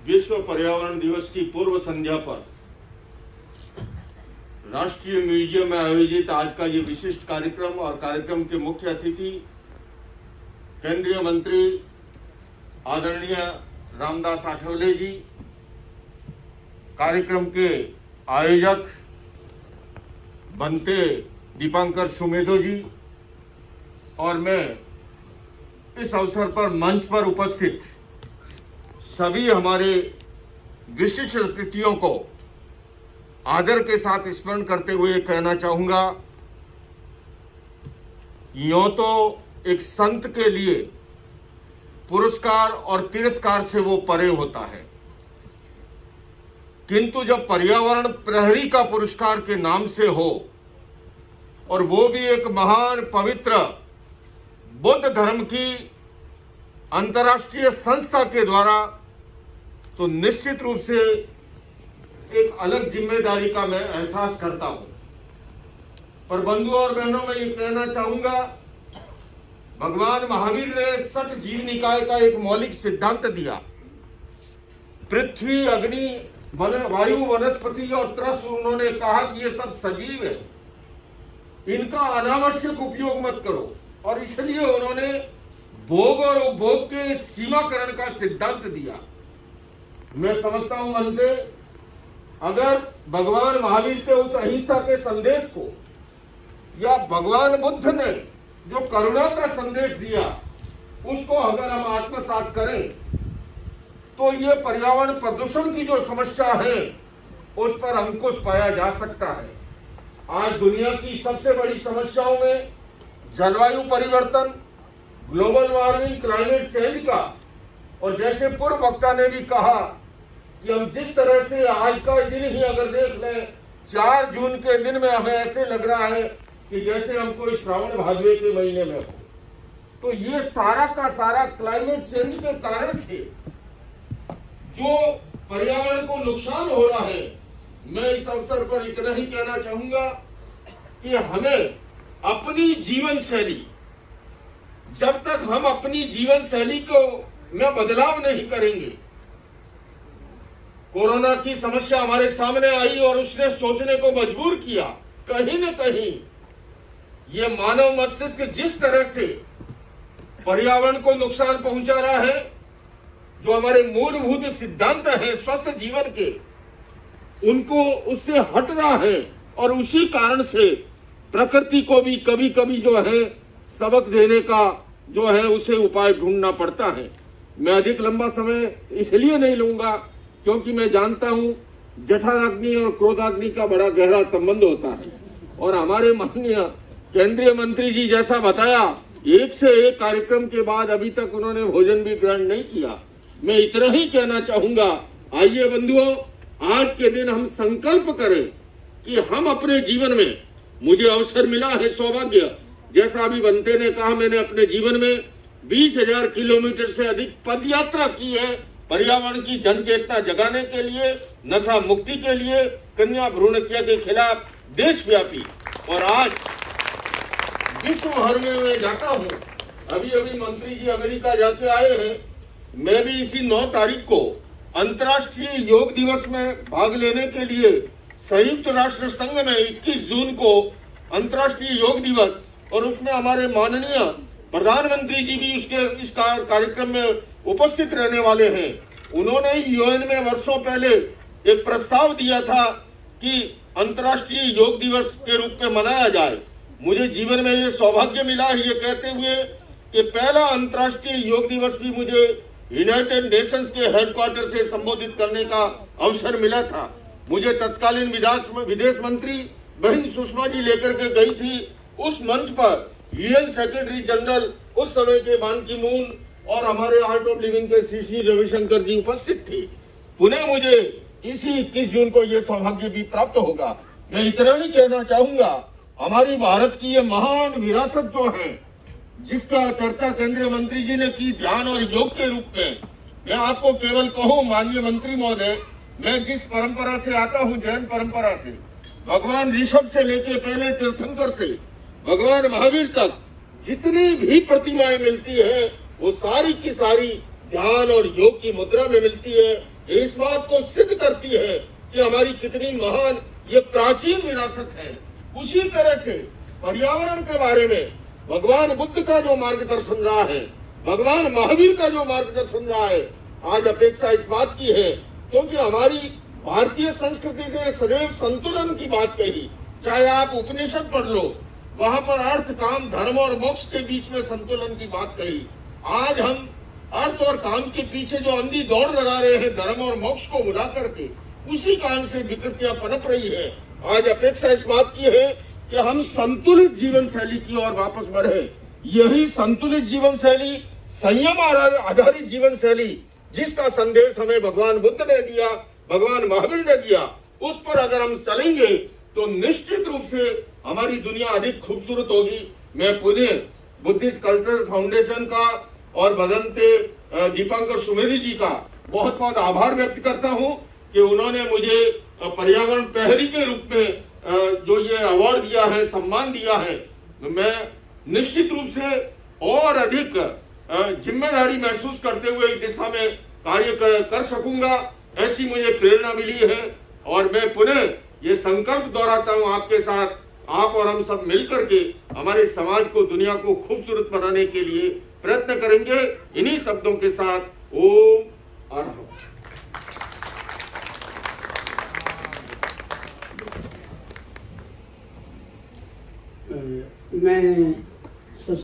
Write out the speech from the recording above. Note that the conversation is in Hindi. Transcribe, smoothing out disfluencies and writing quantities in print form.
विश्व पर्यावरण दिवस की पूर्व संध्या पर राष्ट्रीय म्यूजियम में आयोजित आज का ये विशिष्ट कार्यक्रम और कार्यक्रम के मुख्य अतिथि केंद्रीय मंत्री आदरणीय रामदास आठवले जी, कार्यक्रम के आयोजक बनते दीपांकर सुमेधो जी और मैं इस अवसर पर मंच पर उपस्थित सभी हमारे विशिष्ट अतिथियों को आदर के साथ स्मरण करते हुए कहना चाहूंगा, यूं तो एक संत के लिए पुरस्कार और तिरस्कार से वो परे होता है, किंतु जब पर्यावरण प्रहरी का पुरस्कार के नाम से हो और वो भी एक महान पवित्र बुद्ध धर्म की अंतर्राष्ट्रीय संस्था के द्वारा, तो निश्चित रूप से एक अलग जिम्मेदारी का मैं एहसास करता हूं। पर बंधुओं और बहनों, मैं ये कहना चाहूंगा, भगवान महावीर ने सठ जीव निकाय का एक मौलिक सिद्धांत दिया। पृथ्वी, अग्नि, वायु, वनस्पति और त्रस्त, उन्होंने कहा कि ये सब सजीव है, इनका अनावश्यक उपयोग मत करो। और इसलिए उन्होंने भोग और उपभोग के सीमाकरण का सिद्धांत दिया। मैं समझता हूं बनते, अगर भगवान महावीर के उस अहिंसा के संदेश को या भगवान बुद्ध ने जो करुणा का संदेश दिया उसको अगर हम आत्मसात करें तो ये पर्यावरण प्रदूषण की जो समस्या है उस पर अंकुश पाया जा सकता है। आज दुनिया की सबसे बड़ी समस्याओं में जलवायु परिवर्तन, ग्लोबल वार्मिंग, क्लाइमेट चेंज का, और जैसे पूर्व वक्ता ने भी कहा कि हम जिस तरह से आज का दिन ही अगर देख लें, 4 जून के दिन में हमें ऐसे लग रहा है कि जैसे हम कोई श्रावण भादवे के महीने में हो। तो ये सारा का सारा क्लाइमेट चेंज के कारण से जो पर्यावरण को नुकसान हो रहा है, मैं इस अवसर पर इतना ही कहना चाहूंगा कि हमें अपनी जीवन शैली, जब तक हम अपनी जीवन शैली को में बदलाव नहीं करेंगे, कोरोना की समस्या हमारे सामने आई और उसने सोचने को मजबूर किया, कहीं न कहीं ये मानव मस्तिष्क जिस तरह से पर्यावरण को नुकसान पहुंचा रहा है, जो हमारे मूलभूत सिद्धांत हैं स्वस्थ जीवन के, उनको उससे हट रहा है और उसी कारण से प्रकृति को भी कभी कभी जो है सबक देने का जो है उसे उपाय ढूंढना पड़ता है। मैं अधिक लंबा समय इसलिए नहीं लूंगा क्योंकि मैं जानता हूं जठराग्नि और क्रोधाग्नि का बड़ा गहरा संबंध होता है, और हमारे माननीय केंद्रीय मंत्री जी जैसा बताया, एक से एक कार्यक्रम के बाद अभी तक उन्होंने भोजन भी ग्रहण नहीं किया। मैं इतना ही कहना चाहूंगा, आइए बंधुओं, आज के दिन हम संकल्प करें कि हम अपने जीवन में, मुझे अवसर मिला है, सौभाग्य, जैसा अभी बनते ने कहा, मैंने अपने जीवन में 20,000 किलोमीटर से अधिक पद यात्रा की है पर्यावरण की जन चेतना जगाने के लिए, नशा मुक्ति के लिए, कन्या भ्रूण हत्या के खिलाफ देशव्यापी। और आज विश्व भर में मैं जाता हूं, अभी अभी मंत्री जी अमेरिका जाके आए हैं, मैं भी इसी 9 तारीख को अंतर्राष्ट्रीय योग दिवस में भाग लेने के लिए संयुक्त राष्ट्र संघ में 21 जून को अंतर्राष्ट्रीय योग दिवस, और उसमें हमारे माननीय प्रधानमंत्री जी भी इस कार्यक्रम में उपस्थित रहने वाले हैं। उन्होंने यूएन में वर्षों पहले एक प्रस्ताव दिया था कि अंतर्राष्ट्रीय योग दिवस के रूप में मनाया जाए। मुझे जीवन में ये सौभाग्य मिला है ये कहते हुए कि पहला अंतर्राष्ट्रीय योग दिवस भी मुझे यूनाइटेड नेशंस के हेडक्वार्टर से संबोधित करने का अवसर मिला था। मुझे तत्कालीन विदेश मंत्री बहन सुषमा जी लेकर के गई थी। उस मंच पर यूएन सेक्रेटरी जनरल उस समय के बान की मून और हमारे आर्ट ऑफ लिविंग के श्री रविशंकर जी उपस्थित थी। पुनः मुझे इसी 21 जून को ये सौभाग्य भी प्राप्त होगा। मैं इतना ही कहना चाहूंगा, हमारी भारत की ये महान विरासत जो है, जिसका चर्चा केंद्रीय मंत्री जी ने की ध्यान और योग के रूप में, मैं आपको केवल कहूं माननीय मंत्री महोदय, मैं जिस परंपरा से आता हूं, जैन परंपरा से, भगवान ऋषभ से लेके पहले तीर्थंकर से भगवान महावीर तक जितनी भी प्रतिमाएं मिलती है वो सारी की सारी ध्यान और योग की मुद्रा में मिलती है। ये इस बात को सिद्ध करती है कि हमारी कितनी महान ये प्राचीन विरासत है। उसी तरह से पर्यावरण के बारे में भगवान बुद्ध का जो मार्गदर्शन रहा है, भगवान महावीर का जो मार्गदर्शन रहा है, आज अपेक्षा इस बात की है, क्योंकि हमारी भारतीय संस्कृति ने सदैव संतुलन की बात कही। चाहे आप उपनिषद पढ़ लो, वहां पर अर्थ, काम, धर्म और मोक्ष के बीच में संतुलन की बात कही। आज हम अर्थ और काम के पीछे जो अंधी दौड़ लगा रहे हैं, धर्म और मोक्ष को बुला करके, उसी कारण से विकृतियां पनप रही है। आज अपेक्षा इस बात की है कि हम संतुलित जीवन शैली की ओर वापस बढ़े। यही संतुलित जीवन शैली, संयम आधारित जीवन शैली, जिसका संदेश हमें भगवान बुद्ध ने दिया, भगवान महावीर ने दिया, उस पर अगर हम चलेंगे तो निश्चित रूप से हमारी दुनिया अधिक खूबसूरत होगी। मैं पुनः बुद्धिस्ट कल्चरल फाउंडेशन का और बदंते दीपांकर सुमेरी जी का बहुत बहुत आभार व्यक्त करता हूं कि उन्होंने मुझे पर्यावरण प्रहरी के रूप में जो ये अवार्ड दिया है, सम्मान दिया है। मैं निश्चित रूप से और अधिक जिम्मेदारी महसूस करते हुए इस दिशा में कार्य कर सकूंगा, ऐसी मुझे प्रेरणा मिली है। और मैं पुनः ये संकल्प दोहराता हूं आपके साथ, आप और हम सब मिलकर के हमारे समाज को, दुनिया को खूबसूरत बनाने के लिए प्रयत्न करेंगे। इन्हीं शब्दों के साथ ओम